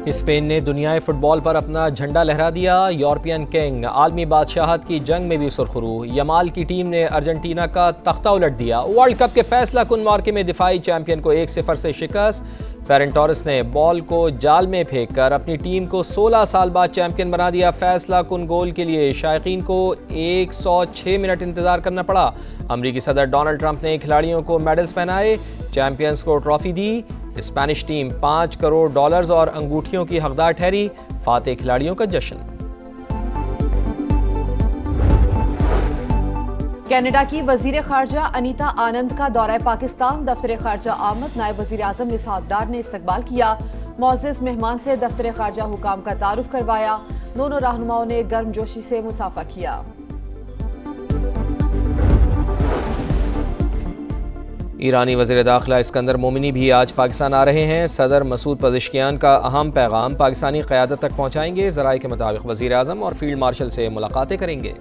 Spain ने दुनियाई football पर अपना झंडा लहरा दिया। यूरोपियन किंग आलमी बादशाहत की जंग में भी सुरखरू। यमाल की टीम ने अर्जेंटीना का तख्ता उलट दिया। वर्ल्ड कप के फैसला कुन मार्के में दिफाई चैंपियन को 1-0 से शिकस्त। फेरन टोरेस ने बॉल को जाल में फेंककर अपनी टीम को 16 साल बाद चैंपियन बना दिया। फैसला कुन गोल के लिए शायकीन को 106 मिनट इंतजार करना पड़ा। अमरीकी सदर डोनाल्ड ट्रंप ने खिलाड़ियों को मेडल्स पहनाए, चैंपियंस को ट्रॉफी दी। स्पेनिश टीम $5 करोड़ और अंगूठियों की हकदार ठहरी। फातेह खिलाड़ियों का जश्न। कनाडा की वजीर खारजा अनीता आनंद का दौरा पाकिस्तान। दफ्तर खारजा आमद नायब वजीर आजम निसार डार ने इस्तकबाल किया। मुअज़्ज़िज़ मेहमान से दफ्तर खारजा हुकाम का तारुफ करवाया। दोनों रहनुमाओं ने गर्मजोशी से मुसाफा किया। ईरानी वज़ीर दाखिला इस्कंदर मोमिनी भी आज पाकिस्तान आ रहे हैं। सदर मसूद पज़ेश्कियान का अहम पैगाम पाकिस्तानी क़यादत तक पहुँचाएंगे। ज़राए के मुताबिक वज़ीर आज़म और फील्ड मार्शल से मुलाकातें करेंगे।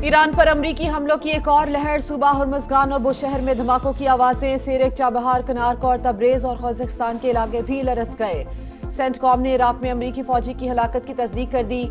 ईरान पर अमरीकी हमलों की एक और लहर। सूबा हुर्मुज़गान और बुशहर में धमाकों की आवाजें। सेरेक, चाबहार, कनारकोर, तब्रेज और कजाकिस्तान के इलाके भी लरस गए। सेंटकॉम ने इराक में अमरीकी फौजी की हलाकत की तस्दीक कर दी।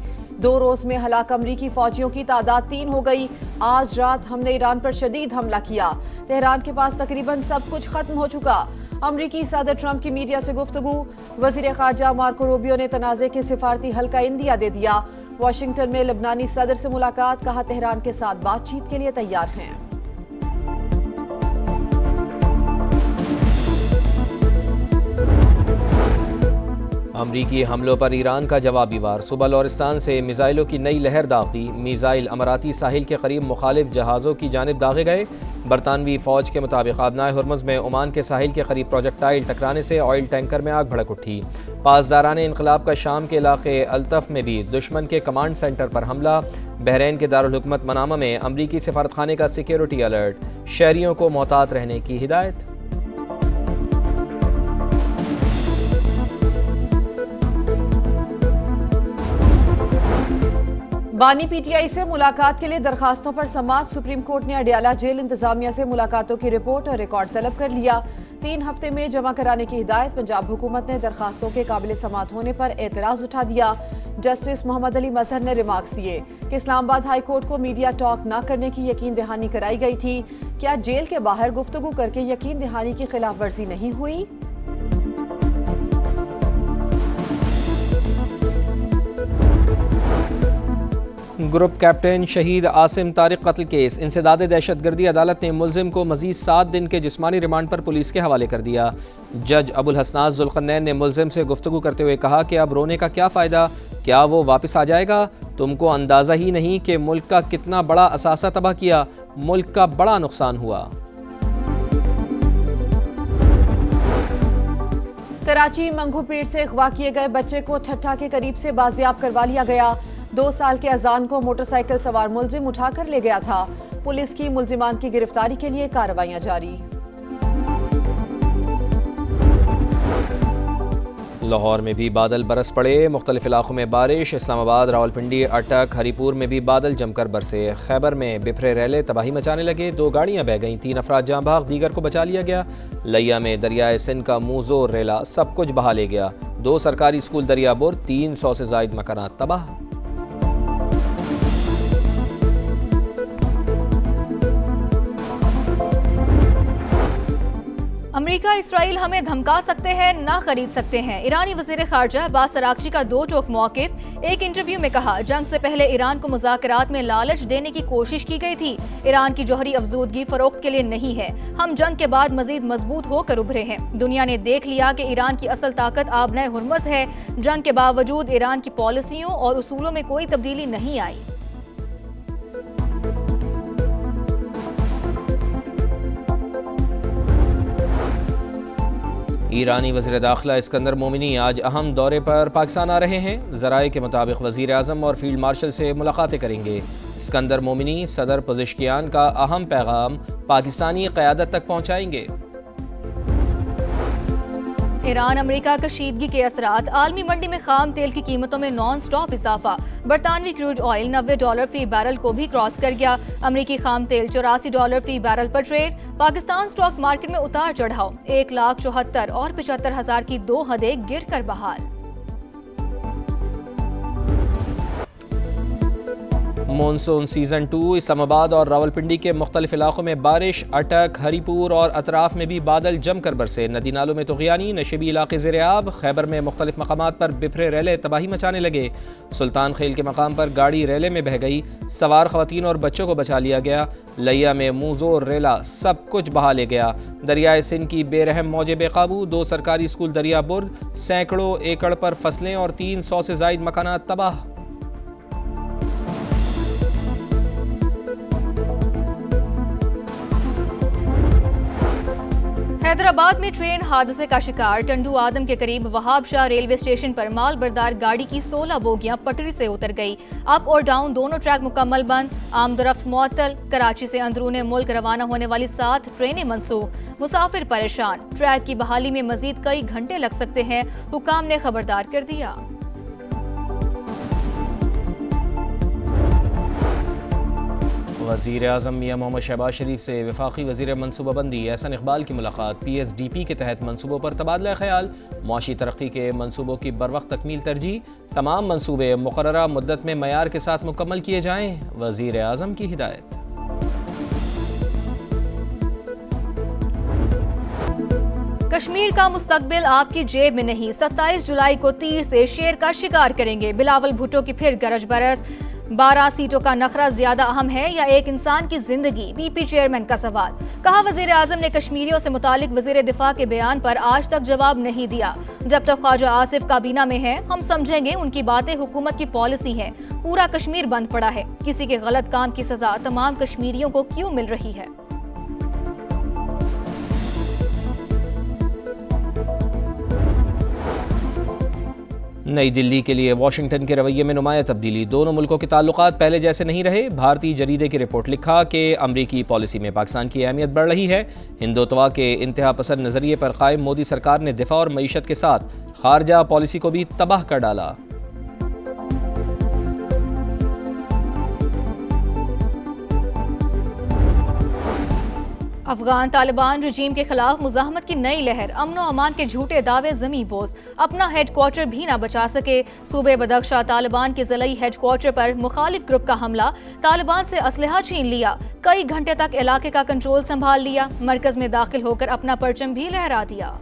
2 रोज में हलाक अमरीकी फौजियों की तादाद 3 हो गई। आज रात हमने ईरान पर शदीद हमला किया। तेहरान के पास तकरीबन सब कुछ खत्म हो चुका। अमरीकी सदर ट्रंप की मीडिया से गुफ्तगू। वजीर खारजा मार्को रूबियो ने तनाज़े के सिफारती हल का इंदिया दे दिया। वाशिंगटन में लबनानी सदर से मुलाकात, कहा तेहरान के साथ बातचीत के लिए तैयार हैं। अमरीकी हमलों पर ईरान का जवाबी वार। सुबह लोरिस्तान से मिसाइलों की नई लहर दाग दी। मिसाइल अमाराती साहिल के करीब मुखालिफ जहाज़ों की जानिब दागे गए। बरतानवी फौज के मुताबिक आबनाए हुर्मुज़ में ओमान के साहिल के करीब प्रोजेक्टाइल टकराने से ऑयल टैंकर में आग भड़क उठी। पासदारान इनकलाब का शाम के इलाके अल्तफ में भी दुश्मन के कमांड सेंटर पर हमला। बहरीन के दारुल हुकूमत मनामा में अमरीकी सफारतखाने का सिक्योरिटी अलर्ट। शहरियों को मोहतात रहने की हिदायत। बानी पीटीआई से मुलाकात के लिए दरखास्तों पर समाअत। सुप्रीम कोर्ट ने अडियाला जेल इंतजामिया से मुलाकातों की रिपोर्ट और रिकॉर्ड तलब कर लिया। 3 हफ्ते में जमा कराने की हिदायत। पंजाब हुकूमत ने दरखास्तों के काबिल समाअत होने पर एतराज उठा दिया। जस्टिस मोहम्मद अली मजहर ने रिमार्क्स दिए कि इस्लामाबाद हाई कोर्ट को मीडिया टॉक न करने की यकीन दहानी कराई गई थी। क्या जेल के बाहर गुफ्तगू करके यकीन दहानी की खिलाफ वर्जी नहीं हुई? ग्रुप कैप्टन शहीद आसिम तारिक कत्ल केस इंसदाद दहशतगर्दी अदालत ने मुलजिम को मजीद 7 दिन के जिस्मानी रिमांड पर पुलिस के हवाले कर दिया। जज अबुल हसनात जुल्करनैन ने मुलजिम से गुफ्तगू करते हुए कहा कि अब रोने का क्या फ़ायदा, क्या वो वापस आ जाएगा? तुमको अंदाज़ा ही नहीं कि मुल्क का कितना बड़ा असासा तबाह किया, मुल्क का बड़ा नुकसान हुआ। कराची मंगूपीर से अगवा किए गए बच्चे को ठट्ठा के करीब से बाजियाब करवा लिया गया। 2 साल के अजान को मोटरसाइकिल सवार मुलजिम उठाकर ले गया था। पुलिस की मुलजिमान की गिरफ्तारी के लिए कार्रवाइयां जारी। लाहौर में भी बादल बरस पड़े। मुख्तलिफ इलाकों में बारिश। इस्लामाबाद, रावलपिंडी, अटक, हरीपुर में भी बादल जमकर बरसे। खैबर में बिफरे रैले तबाही मचाने लगे। 2 गाड़ियां बह गईं। 3 अफराद जाँ भाग, दीगर को बचा लिया गया। लिया में दरियाए सिंध का मुंह जोर रेला, सब कुछ बहा ले गया। 2 सरकारी स्कूल दरियाबुर, 300 से जायद मकानात तबाह। अमेरिका इसराइल हमें धमका सकते हैं, ना खरीद सकते हैं। ईरानी वज़ीर ख़ारजा अब्बास अराग़ची का 2 टोक मौक़िफ़। एक इंटरव्यू में कहा, जंग से पहले ईरान को मुज़ाकरात में लालच देने की कोशिश की गई थी। ईरान की जौहरी अफजूदगी फ़रोख्त के लिए नहीं है। हम जंग के बाद मज़ीद मजबूत होकर उभरे हैं। दुनिया ने देख लिया कि ईरान की असल ताकत आबनाए हुर्मुज़ है। जंग के बावजूद ईरान की पॉलिसियों और उसूलों में कोई तब्दीली नहीं आई। ईरानी वज़ीर दाखिला इस्कंदर मोमिनी आज अहम दौरे पर पाकिस्तान आ रहे हैं। ज़राए के मुताबिक वज़ीर आज़म और फील्ड मार्शल से मुलाकातें करेंगे। इस्कंदर मोमिनी सदर पज़ेश्कियान का अहम पैगाम पाकिस्तानी क़यादत तक पहुँचाएंगे। ईरान अमेरिका कशीदगी के असरात, आलमी मंडी में खाम तेल की कीमतों में नॉन स्टॉप इजाफा। बरतानवी क्रूड ऑयल $90 फी बैरल को भी क्रॉस कर गया। अमेरिकी खाम तेल $84 फी बैरल पर ट्रेड। पाकिस्तान स्टॉक मार्केट में उतार चढ़ाव, 1,74,000 और 75,000 की दो हदें गिर कर बहाल। मॉनसून सीजन 2 इस्लामाबाद और रावलपिंडी के मुख्तलिफ इलाकों में बारिश, अटक, हरीपुर और अतराफ में भी बादल जमकर बरसे। नदी नालों में तुग़यानी, नशीबी इलाके ज़ेर-ए-आब। खैबर में मुख्तलिफ मकामात पर बिफरे रेले तबाही मचाने लगे। सुल्तान खेल के मकाम पर गाड़ी रेले में बह गई, सवार ख़वातीन और बच्चों को बचा लिया गया। लिया में मुँहज़ोर रेला सब कुछ बहा ले गया। दरियाए सिंध की बेरहम मौजें बेकाबू, 2 सरकारी स्कूल दरिया बुर्द, सैकड़ों एकड़ पर फसलें और 300 से ज़ायद मकानात तबाह। हैदराबाद में ट्रेन हादसे का शिकार, टंडू आदम के करीब वहाब शाह रेलवे स्टेशन पर माल बरदार गाड़ी की 16 बोगियां पटरी से उतर गई। अप और डाउन दोनों ट्रैक मुकम्मल बंद, आमदरफ्त मुअत्तल। कराची से अंदरूने मुल्क रवाना होने वाली 7 ट्रेनें मनसूख, मुसाफिर परेशान। ट्रैक की बहाली में मजीद कई घंटे लग सकते हैं, हुकाम ने खबरदार कर दिया। वज़ीर आज़म मियां मोहम्मद शहबाज शरीफ से वफाकी वज़ीर मनसूबाबंदी एहसन इकबाल की मुलाकात। PSDP के तहत मनसूबों पर तबादला ख्याल, मुआशी तरक्की के मनसूबों की बरवक्त तकमील तरजीह। तमाम मनसूबे मुकर्ररा मुद्दत में मयार के साथ मुकम्मल किए जाएँ, वज़ीर आज़म की हिदायत। कश्मीर का मुस्तकबिल आपकी जेब में नहीं, 27 जुलाई को तीर से शेर का शिकार करेंगे। बिलावल भुट्टो की फिर गरज बरस। 12 सीटों का नखरा ज्यादा अहम है या एक इंसान की जिंदगी, BP चेयरमैन का सवाल। कहा वजीर आजम ने कश्मीरियों से मुतालिक वजीर दिफा के बयान पर आज तक जवाब नहीं दिया। जब तक ख्वाजा आसिफ काबीना में है हम समझेंगे उनकी बातें हुकूमत की पॉलिसी हैं। पूरा कश्मीर बंद पड़ा है, किसी के गलत काम की सजा तमाम कश्मीरियों को क्यों मिल रही है? नई दिल्ली के लिए वाशिंगटन के रवैये में नुमाया तब्दीली, दोनों मुल्कों के ताल्लुकात पहले जैसे नहीं रहे। भारतीय जरीदे की रिपोर्ट लिखा कि अमरीकी पॉलिसी में पाकिस्तान की अहमियत बढ़ रही है। हिंदुत्वा के इंतहा पसंद नजरिए पर कायम मोदी सरकार ने दिफा और मईशत के साथ खारजा पॉलिसी को भी तबाह कर डाला। अफगान तालिबान रजीम के खिलाफ मुजाहमत की नई लहर, अमन और अमान के झूठे दावे जमी बोझ, अपना हेडक्वार्टर भी ना बचा सके। सूबे बदख्शां तालिबान के ज़िलाई हेडक्वार्टर पर मुखालिफ ग्रुप का हमला, तालिबान से असलहा छीन लिया, कई घंटे तक इलाके का कंट्रोल संभाल लिया, मरकज में दाखिल होकर अपना परचम भी लहरा दिया।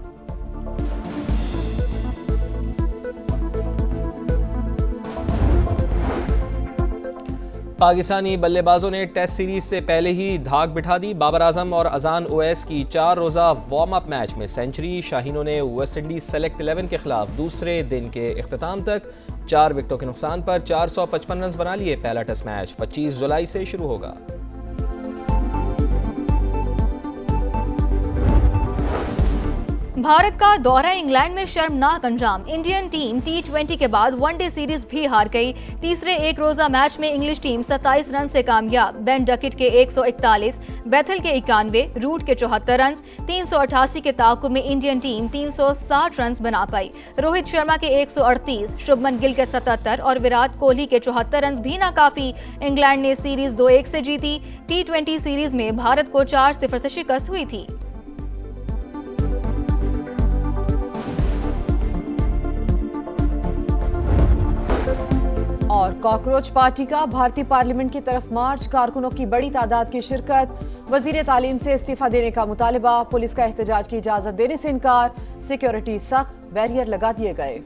पाकिस्तानी बल्लेबाजों ने टेस्ट सीरीज से पहले ही धाक बिठा दी। बाबर आजम और अजान ओवैस की 4 रोज़ा वार्म अप मैच में सेंचुरी। शाहीनों ने वेस्ट इंडीज सेलेक्ट 11 के खिलाफ दूसरे दिन के इख्तिताम तक 4 विकेटों के नुकसान पर 455 रन बना लिए। पहला टेस्ट मैच 25 जुलाई से शुरू होगा। भारत का दौरा इंग्लैंड में शर्मनाक अंजाम, इंडियन टीम T20 के बाद वनडे सीरीज भी हार गई। तीसरे एक रोजा मैच में इंग्लिश टीम 27 रन से कामयाब। बेन डकेट के 141, बेथल के 91, रूट के 74 रन, 388 के ताकुब में इंडियन टीम 360 रन बना पाई। रोहित शर्मा के 138, शुभमन गिल के 77 और विराट कोहली के 74 रन भी नाकाफी। इंग्लैंड ने सीरीज 2-1 से जीती। T20 सीरीज में भारत को 4-0 से शिकस्त हुई थी। और कॉकरोच पार्टी का भारतीय पार्लियामेंट की तरफ मार्च, कारकुनों की बड़ी तादाद की शिरकत। वजीर तालीम से इस्तीफा देने का मुतालबा, पुलिस का एहतजाज की इजाजत देने से इनकार। सिक्योरिटी सख्त, बैरियर लगा दिए गए।